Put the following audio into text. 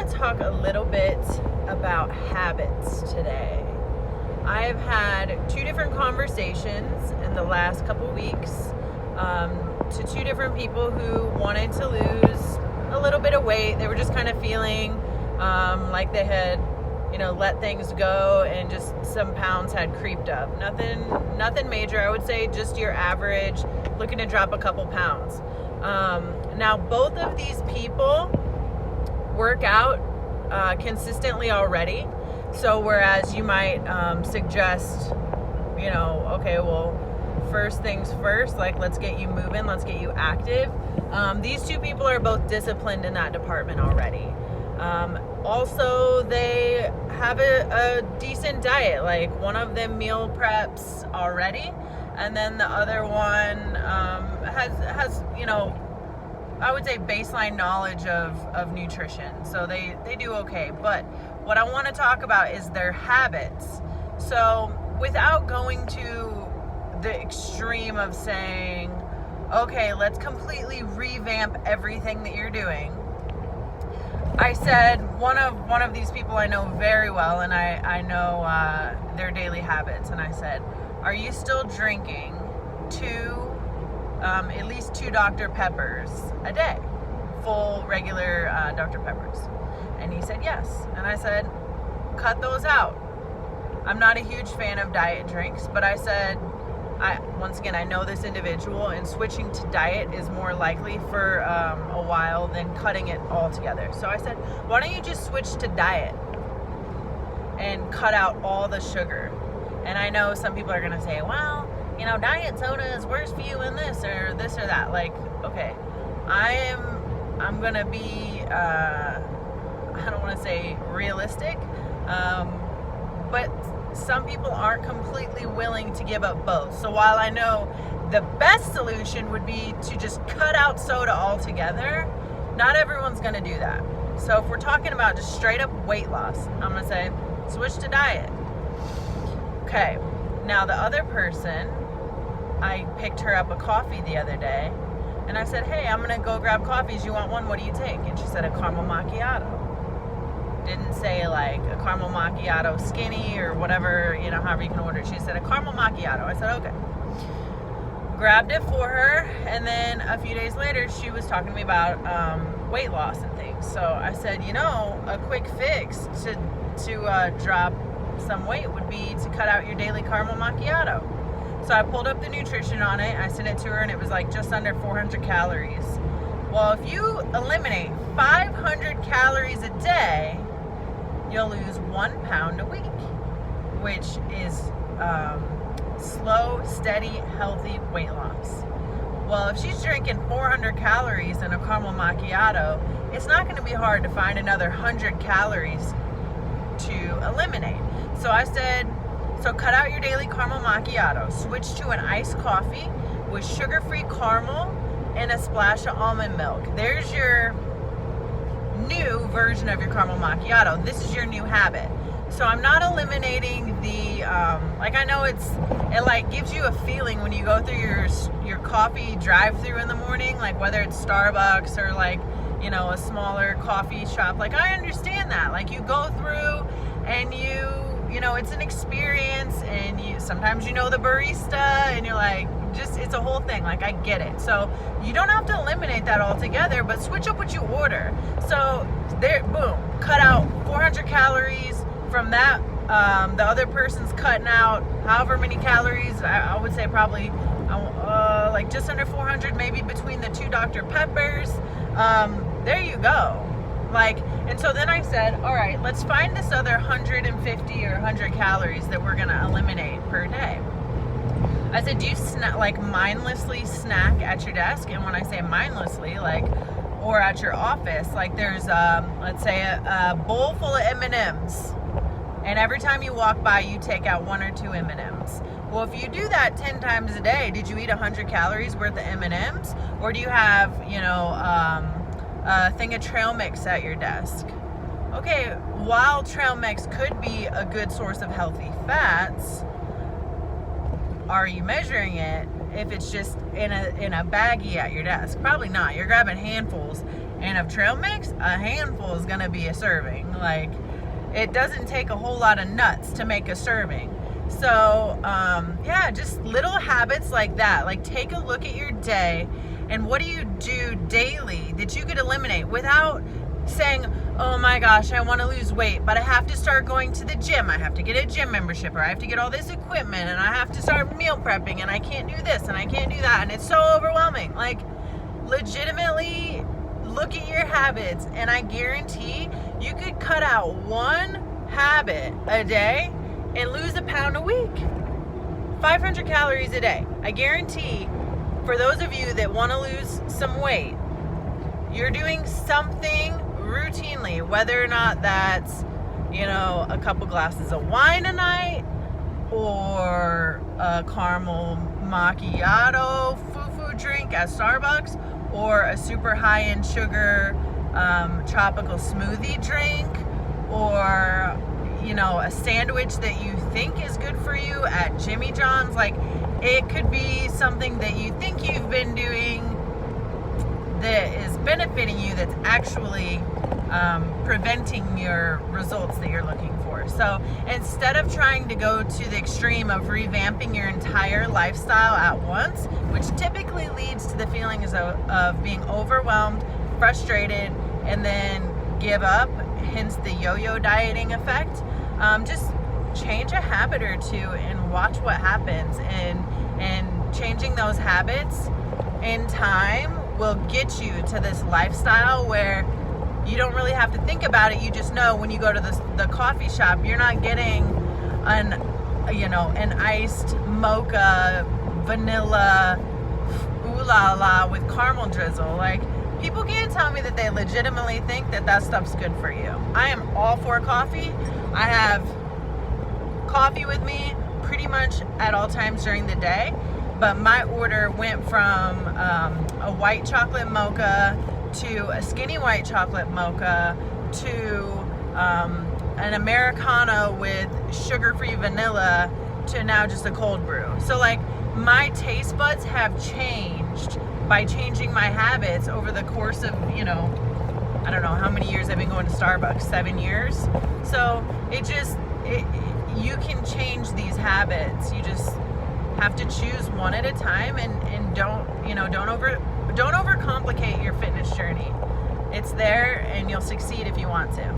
to talk a little bit about habits today. I've had two different conversations in the last couple weeks to two different people who wanted to lose a little bit of weight. They were just kind of feeling like they had, let things go and just some pounds had creeped up. Nothing major. I would say just your average, looking to drop a couple pounds. Now, both of these people work out consistently already. So whereas you might suggest, okay, well, first things first, like let's get you moving, let's get you active. These two people are both disciplined in that department already. Also, they have a decent diet. Like one of them meal preps already, and then the other one has I would say baseline knowledge of nutrition. So they do okay. But what I want to talk about is their habits. So without going to the extreme of saying, okay, let's completely revamp everything that you're doing, I said one of these people I know very well, and I know their daily habits, and I said, are you still drinking at least two Dr. Peppers a day, full regular Dr. Peppers? And he said yes. And I said, cut those out. I'm not a huge fan of diet drinks, but I said, once again, I know this individual, and switching to diet is more likely for a while than cutting it altogether. So I said, why don't you just switch to diet and cut out all the sugar? And I know some people are going to say, well, diet soda is worse for you in this or that. Like, okay, I'm going to be, I don't want to say realistic, but some people aren't completely willing to give up both. So while I know the best solution would be to just cut out soda altogether, not everyone's going to do that. So if we're talking about just straight up weight loss, I'm going to say switch to diet. Okay, now the other person, I picked her up a coffee the other day, and I said, hey, I'm going to go grab coffees. You want one? What do you take? And she said a caramel macchiato. Didn't say like a caramel macchiato skinny or whatever, however you can order it. She said a caramel macchiato. I said, okay. Grabbed it for her, and then a few days later, she was talking to me about weight loss and things. So I said, a quick fix to drop some weight would be to cut out your daily caramel macchiato. So I pulled up the nutrition on it. I sent it to her, and it was like just under 400 calories. Well, if you eliminate 500 calories a day, you'll lose 1 pound a week, which is slow, steady, healthy weight loss. Well, if she's drinking 400 calories in a caramel macchiato, it's not going to be hard to find another 100 calories to eliminate. So I said, so cut out your daily caramel macchiato, switch to an iced coffee with sugar-free caramel and a splash of almond milk. There's your new version of your caramel macchiato. This is your new habit. So I'm not eliminating the I know it like gives you a feeling when you go through your coffee drive-through in the morning, like whether it's Starbucks or like a smaller coffee shop. Like I understand that. Like you go through and it's an experience, and you sometimes the barista, and you're like, it's a whole thing. Like I get it. So you don't have to eliminate that altogether, but switch up what you order. So there, boom, cut out 400 calories from that. The other person's cutting out however many calories. I would say probably like just under 400, maybe between the two Dr. Peppers. There you go. And so then I said, all right, let's find this other 150 or 100 calories that we're going to eliminate per day. I said, do you mindlessly snack at your desk? And when I say mindlessly, or at your office, there's, let's say a bowl full of M&Ms. And every time you walk by, you take out 1 or 2 M&Ms. Well, if you do that 10 times a day, did you eat 100 calories worth of M&Ms? Or do you have, a thing of trail mix at your desk? Okay, while trail mix could be a good source of healthy fats, are you measuring it if it's just in a baggie at your desk? Probably not. You're grabbing handfuls. And of trail mix, a handful is gonna be a serving. Like, it doesn't take a whole lot of nuts to make a serving. So, yeah, just little habits like that. Like, take a look at your day and what do you do daily that you could eliminate without saying, oh my gosh, I want to lose weight, but I have to start going to the gym. I have to get a gym membership, or I have to get all this equipment, and I have to start meal prepping, and I can't do this, and I can't do that, and it's so overwhelming. Like, legitimately look at your habits, and I guarantee you could cut out one habit a day and lose a pound a week. 500 calories a day. I guarantee for those of you that want to lose some weight, you're doing something routinely, whether or not that's, a couple glasses of wine a night, or a caramel macchiato foo-foo drink at Starbucks, or a super high-end sugar tropical smoothie drink, or a sandwich that you think is good for you at Jimmy John's. Like, it could be something that you think you've been doing that is benefiting you, that's actually preventing your results that you're looking for. So instead of trying to go to the extreme of revamping your entire lifestyle at once, which typically leads to the feelings of being overwhelmed, frustrated, and then give up, hence the yo-yo dieting effect, just change a habit or two and watch what happens. And changing those habits in time will get you to this lifestyle where you don't really have to think about it. You just know when you go to the coffee shop, you're not getting an iced mocha vanilla ooh la la with caramel drizzle. Like, people can't tell me that they legitimately think that stuff's good for you. I am all for coffee. I have coffee with me pretty much at all times during the day, but my order went from a white chocolate mocha to a skinny white chocolate mocha to an Americano with sugar-free vanilla to now just a cold brew. So, like, my taste buds have changed by changing my habits over the course of, I don't know how many years I've been going to Starbucks, 7 years. So you can change these habits. You just have to choose one at a time, and don't overcomplicate your fitness journey. It's there, and you'll succeed if you want to.